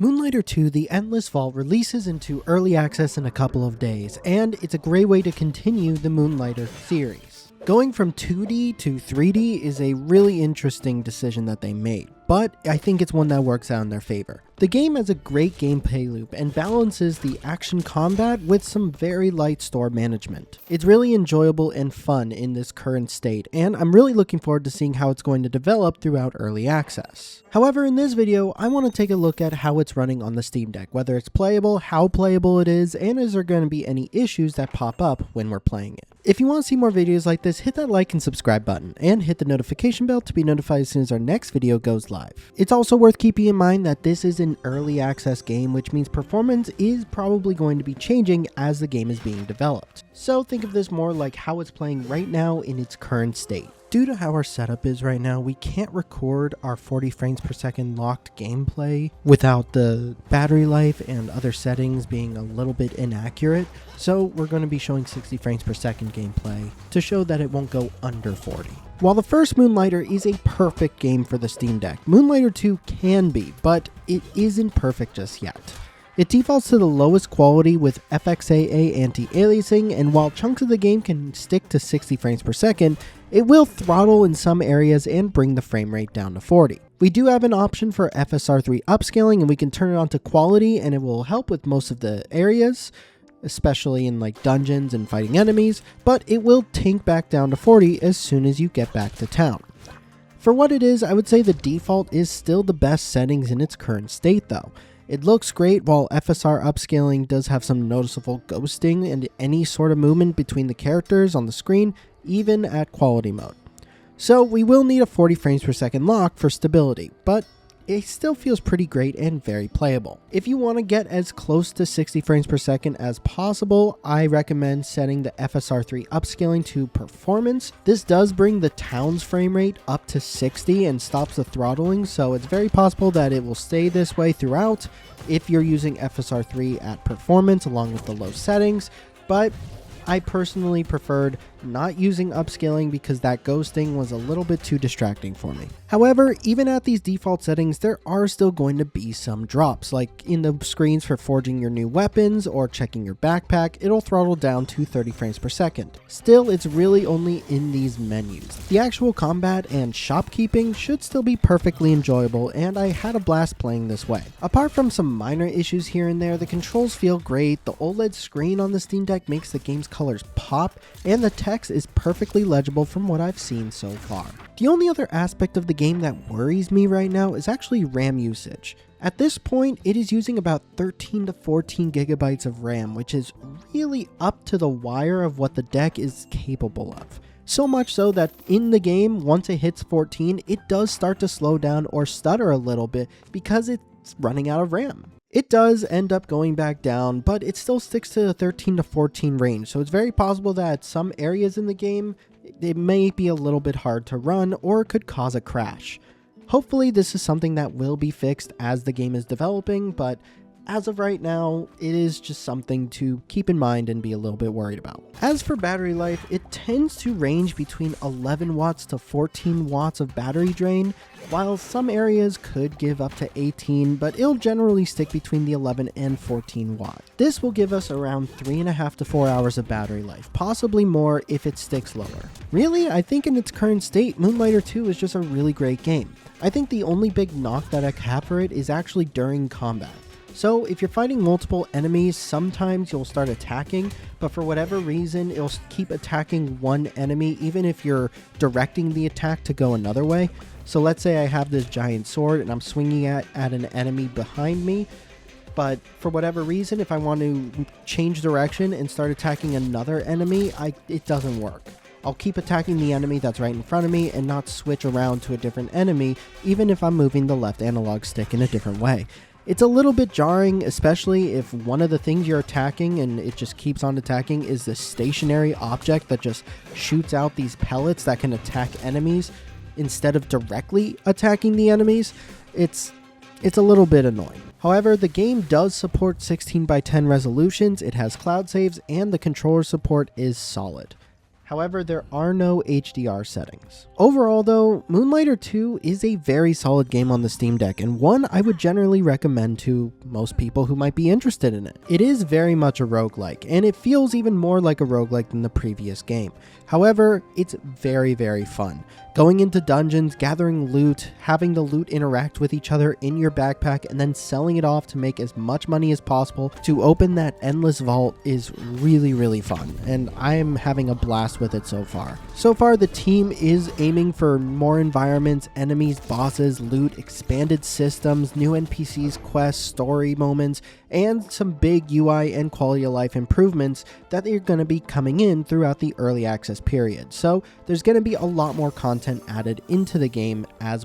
Moonlighter 2 The Endless Vault releases into early access in a couple of days, and it's a great way to continue the Moonlighter series. Going from 2D to 3D is a really interesting decision that they made, but I think it's one that works out in their favor. The game has a great gameplay loop and balances the action combat with some very light store management. It's really enjoyable and fun in this current state, and I'm really looking forward to seeing how it's going to develop throughout early access. However, in this video, I want to take a look at how it's running on the Steam Deck, whether it's playable, how playable it is, and is there going to be any issues that pop up when we're playing it. If you want to see more videos like this, hit that like and subscribe button, and hit the notification bell to be notified as soon as our next video goes live. It's also worth keeping in mind that this is an early access game, which means performance is probably going to be changing as the game is being developed. So think of this more like how it's playing right now in its current state. Due to how our setup is right now, we can't record our 40 frames per second locked gameplay without the battery life and other settings being a little bit inaccurate, so we're going to be showing 60 frames per second gameplay to show that it won't go under 40. While the first Moonlighter is a perfect game for the Steam Deck, Moonlighter 2 can be, but it isn't perfect just yet. It defaults to the lowest quality with FXAA anti-aliasing, and while chunks of the game can stick to 60 frames per second, it will throttle in some areas and bring the frame rate down to 40. We do have an option for FSR3 upscaling, and we can turn it on to quality, and it will help with most of the areas, especially in like dungeons and fighting enemies, but it will tank back down to 40 as soon as you get back to town. For what it is, I would say the default is still the best settings in its current state though. It looks great, while FSR upscaling does have some noticeable ghosting and any sort of movement between the characters on the screen, even at quality mode. So we will need a 40 frames per second lock for stability, but it still feels pretty great and very playable. If you want to get as close to 60 frames per second as possible, I recommend setting the FSR3 upscaling to performance. This does bring the town's frame rate up to 60 and stops the throttling, so it's very possible that it will stay this way throughout if you're using FSR3 at performance along with the low settings, but I personally preferred not using upscaling because that ghosting was a little bit too distracting for me. However, even at these default settings, there are still going to be some drops, like in the screens for forging your new weapons or checking your backpack, it'll throttle down to 30 frames per second. Still, it's really only in these menus. The actual combat and shopkeeping should still be perfectly enjoyable, and I had a blast playing this way. Apart from some minor issues here and there, the controls feel great, the OLED screen on the Steam Deck makes the game's colors pop, and the text is perfectly legible from what I've seen so far. The only other aspect of the game that worries me right now is actually RAM usage. At this point, it is using about 13 to 14 gigabytes of RAM, which is really up to the wire of what the deck is capable of. So much so that in the game, once it hits 14, it does start to slow down or stutter a little bit because it's running out of RAM. It does end up going back down, but it still sticks to the 13 to 14 range, so it's very possible that some areas in the game, it may be a little bit hard to run or could cause a crash. Hopefully this is something that will be fixed as the game is developing, but as of right now, it is just something to keep in mind and be a little bit worried about. As for battery life, it tends to range between 11 watts to 14 watts of battery drain, while some areas could give up to 18, but it'll generally stick between the 11 and 14 watt. This will give us around 3.5 to 4 hours of battery life, possibly more if it sticks lower. Really, I think in its current state, Moonlighter 2 is just a really great game. I think the only big knock that I have for it is actually during combat. So if you're fighting multiple enemies, sometimes you'll start attacking, but for whatever reason, it'll keep attacking one enemy even if you're directing the attack to go another way. So let's say I have this giant sword and I'm swinging at an enemy behind me, but for whatever reason, if I want to change direction and start attacking another enemy, it doesn't work. I'll keep attacking the enemy that's right in front of me and not switch around to a different enemy, even if I'm moving the left analog stick in a different way. It's a little bit jarring, especially if one of the things you're attacking and it just keeps on attacking is this stationary object that just shoots out these pellets that can attack enemies instead of directly attacking the enemies. It's a little bit annoying. However, the game does support 16:10 resolutions, it has cloud saves, and the controller support is solid. However, there are no HDR settings. Overall though, Moonlighter 2 is a very solid game on the Steam Deck, and one I would generally recommend to most people who might be interested in it. It is very much a roguelike, and it feels even more like a roguelike than the previous game. However, it's very, very fun. Going into dungeons, gathering loot, having the loot interact with each other in your backpack, and then selling it off to make as much money as possible to open that endless vault is really, really fun, and I am having a blast with it so far. So far, the team is aiming for more environments, enemies, bosses, loot, expanded systems, new NPCs, quests, story moments, and some big UI and quality of life improvements that are going to be coming in throughout the early access period. So there's going to be a lot more content added into the game as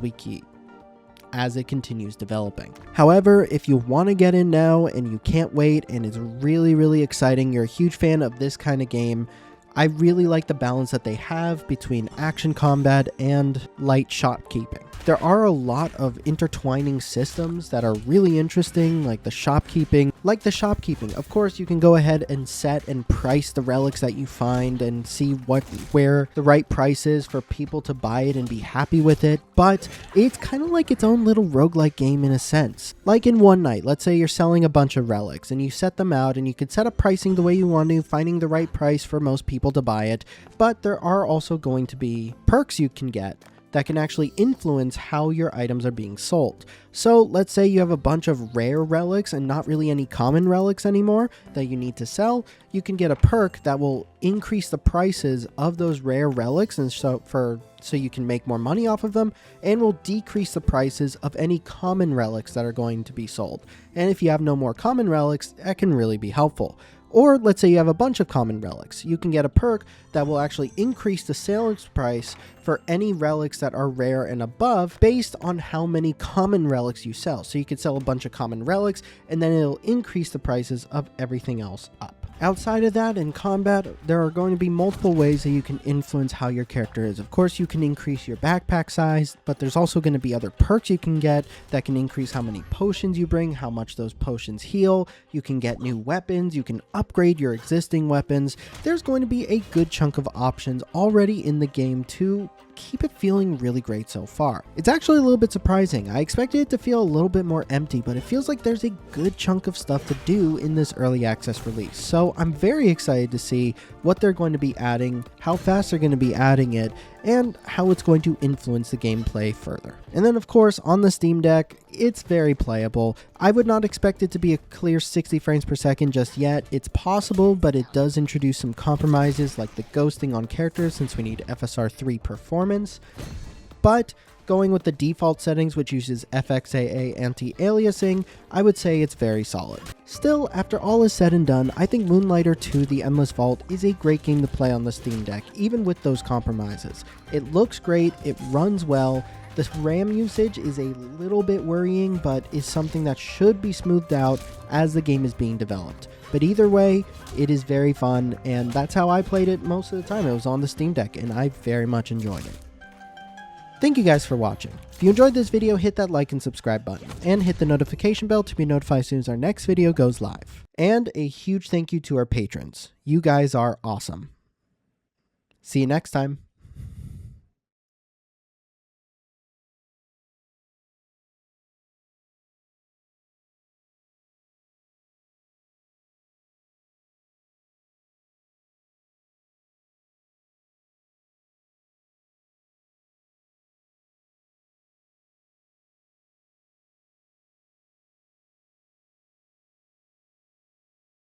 it continues developing. However, if you want to get in now and you can't wait and it's really, really exciting, you're a huge fan of this kind of game, I really like the balance that they have between action combat and light shopkeeping. There are a lot of intertwining systems that are really interesting, like the shopkeeping. Of course, you can go ahead and set and price the relics that you find and see where the right price is for people to buy it and be happy with it. But it's kind of like its own little roguelike game in a sense. Like in one night, let's say you're selling a bunch of relics and you set them out and you could set up pricing the way you want to, finding the right price for most people to buy it. But there are also going to be perks you can get that can actually influence how your items are being sold. So let's say you have a bunch of rare relics and not really any common relics anymore that you need to sell. You can get a perk that will increase the prices of those rare relics, and so you can make more money off of them, and will decrease the prices of any common relics that are going to be sold. And if you have no more common relics, that can really be helpful. Or let's say you have a bunch of common relics. You can get a perk that will actually increase the sales price for any relics that are rare and above based on how many common relics you sell. So you could sell a bunch of common relics and then it'll increase the prices of everything else up. Outside of that, in combat, there are going to be multiple ways that you can influence how your character is. Of course, you can increase your backpack size, but there's also going to be other perks you can get that can increase how many potions you bring, how much those potions heal. You can get new weapons, you can upgrade your existing weapons. There's going to be a good chunk of options already in the game to keep it feeling really great so far. It's actually a little bit surprising. I expected it to feel a little bit more empty, but it feels like there's a good chunk of stuff to do in this early access release. So I'm very excited to see what they're going to be adding, how fast they're going to be adding it, and how it's going to influence the gameplay further. And then of course on the Steam Deck, it's very playable. I would not expect it to be a clear 60 frames per second just yet. It's possible, but it does introduce some compromises like the ghosting on characters since we need FSR 3 performance. But going with the default settings, which uses FXAA anti-aliasing, I would say it's very solid. Still, after all is said and done, I think Moonlighter 2 The Endless Vault is a great game to play on the Steam Deck, even with those compromises. It looks great, it runs well. The RAM usage is a little bit worrying, but is something that should be smoothed out as the game is being developed. But either way, it is very fun, and that's how I played it most of the time. It was on the Steam Deck, and I very much enjoyed it. Thank you guys for watching. If you enjoyed this video, hit that like and subscribe button, and hit the notification bell to be notified as soon as our next video goes live. And a huge thank you to our patrons. You guys are awesome. See you next time.